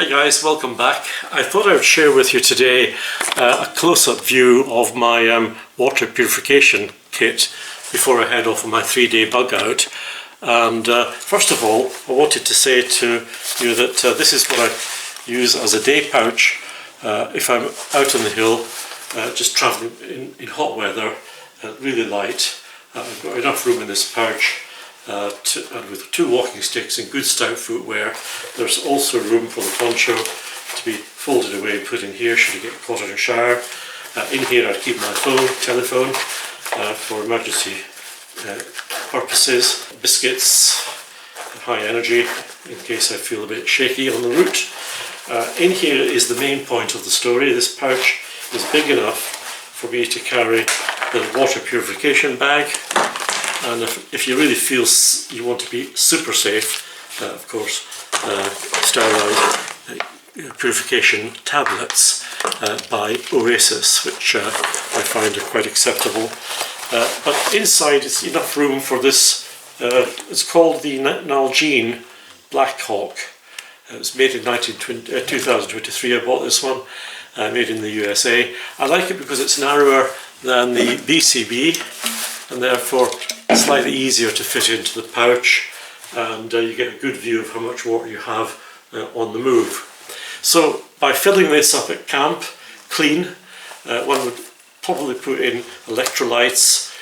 Hi guys, welcome back. I thought I would share with you today a close-up view of my water purification kit before I head off on my 3-day bug out. And first of all, I wanted to say to you that this is what I use as a day pouch if I'm out on the hill, just travelling in hot weather, really light. I've got enough room in this pouch. And with 2 walking sticks and good stout footwear. There's also room for the poncho to be folded away and put in here should you get caught in a shower. In here I keep my telephone for emergency purposes, biscuits, high energy in case I feel a bit shaky on the route. In here is the main point of the story. This pouch is big enough for me to carry the water purification bag. And if you really feel you want to be super safe, of course, sterilised purification tablets by Oasis, which I find are quite acceptable. But inside is enough room for this. It's called the Nalgene Black Hawk. It was made in 2023. I bought this one, made in the USA. I like it because it's narrower than the BCB, and therefore slightly easier to fit into the pouch, and you get a good view of how much water you have on the move. So by filling this up at camp clean, one would probably put in electrolytes,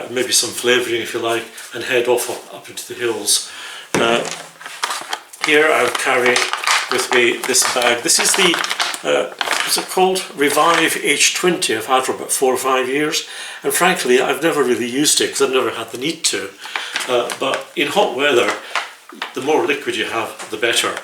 maybe some flavouring if you like, and head off up into the hills. Here I'll carry with me this bag. This is the what's it called? Revive H20. I've had for about 4 or 5 years, and frankly I've never really used it because I've never had the need to. But in hot weather, the more liquid you have, the better.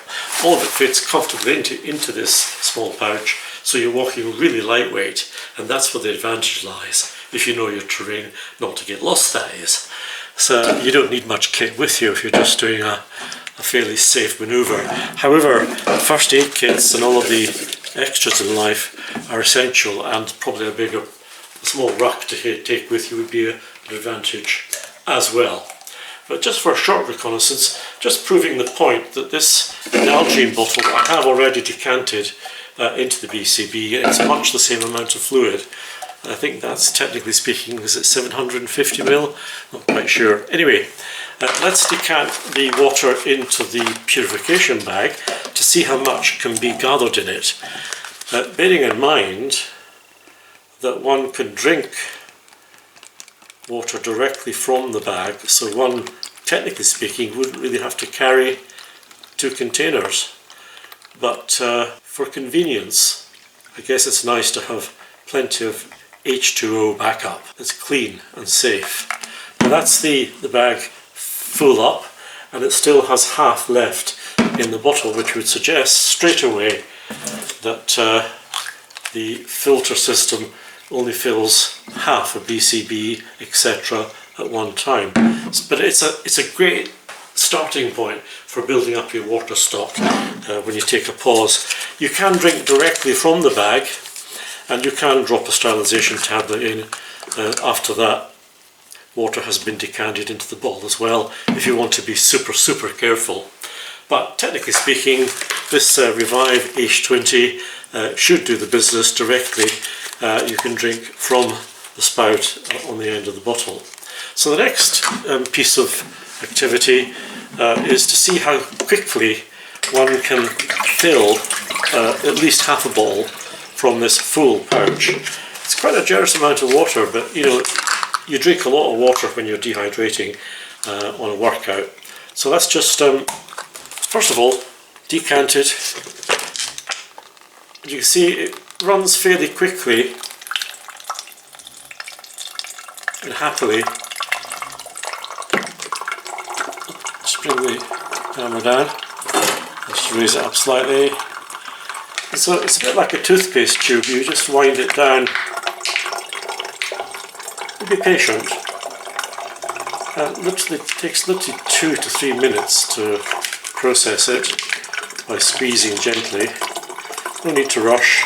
All of it fits comfortably into this small pouch, so you're walking really lightweight, and that's where the advantage lies, if you know your terrain, not to get lost, that is. So you don't need much kit with you if you're just doing a fairly safe manoeuvre. However, first aid kits and all of the extras in life are essential, and probably a small ruck to take with you would be an advantage as well. But just for a short reconnaissance, just proving the point that this Nalgene bottle I have already decanted into the BCB. It's much the same amount of fluid. I think that's, technically speaking, is it 750 ml? Not quite sure. Anyway, let's decant the water into the purification bag to see how much can be gathered in it. Bearing in mind that one can drink water directly from the bag, so one, technically speaking, wouldn't really have to carry 2 containers. But for convenience, I guess it's nice to have plenty of H2O backup. It's clean and safe. Now that's the bag full up, and it still has half left in the bottle, which would suggest straight away that the filter system only fills half a BCB, etc. at one time. But it's a great starting point for building up your water stock when you take a pause. You can drink directly from the bag, and you can drop a sterilisation tablet in after that water has been decanted into the bottle as well, if you want to be super careful. But technically speaking, this Revive H20 should do the business directly. You can drink from the spout on the end of the bottle. So the next piece of activity is to see how quickly one can fill at least half a bottle from this full pouch. It's quite a generous amount of water, but you know, you drink a lot of water when you're dehydrating on a workout. So let's just first of all decant it. You can see it runs fairly quickly and happily. Just bring the camera down, just raise it up slightly. So it's a bit like a toothpaste tube. You just wind it down. Be patient. Literally takes 2 to 3 minutes to process it by squeezing gently. No need to rush.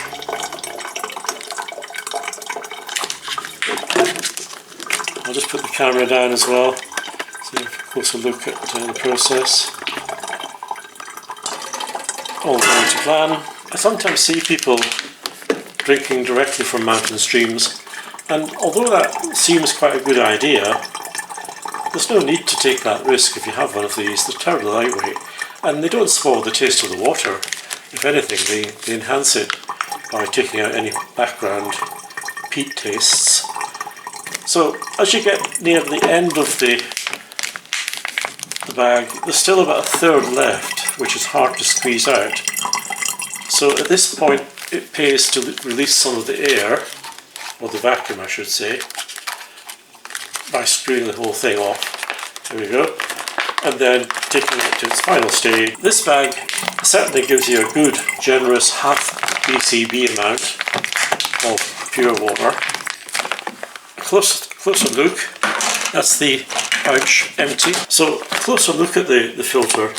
I'll just put the camera down as well, so you have a closer look at the process. all going to plan. I sometimes see people drinking directly from mountain streams, and although that seems quite a good idea, there's no need to take that risk if you have one of these. They're terribly lightweight, and they don't spoil the taste of the water. If anything, they enhance it by taking out any background peat tastes. So as you get near the end of the bag, there's still about a third left, which is hard to squeeze out. So at this point it pays to release some of the air, or the vacuum I should say, by screwing the whole thing off. There we go. And then taking it to its final stage. This bag certainly gives you a good, generous half BCB amount of pure water. A closer look, that's the pouch empty. So a closer look at the filter.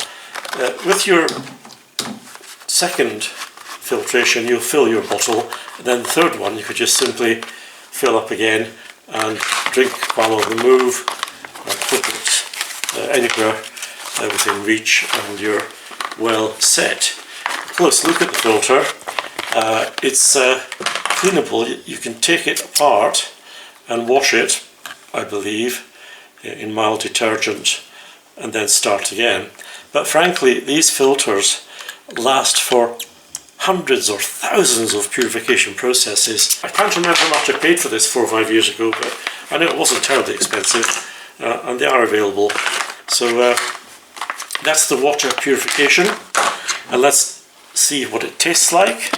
With your second filtration you'll fill your bottle, and then the third one you could just simply fill up again and drink while on the move, or put it anywhere within reach, and you're well set. A close look at the filter. It's cleanable. You can take it apart and wash it, I believe, in mild detergent and then start again. But frankly, these filters last for hundreds or thousands of purification processes. I can't remember how much I paid for this 4 or 5 years ago, but I know it wasn't terribly expensive, and they are available. So that's the water purification, and let's see what it tastes like.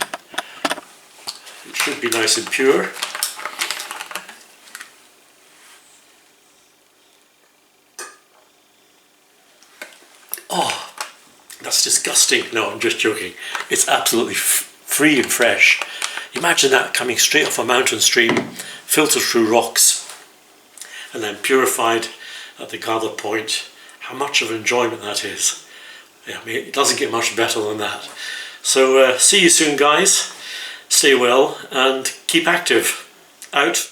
It should be nice and pure. Oh, that's disgusting. No, I'm just joking. It's absolutely free and fresh. Imagine that coming straight off a mountain stream, filtered through rocks, and then purified at the gather point. How much of an enjoyment that is. Yeah, I mean, it doesn't get much better than that. So see you soon, guys. Stay well and keep active. Out.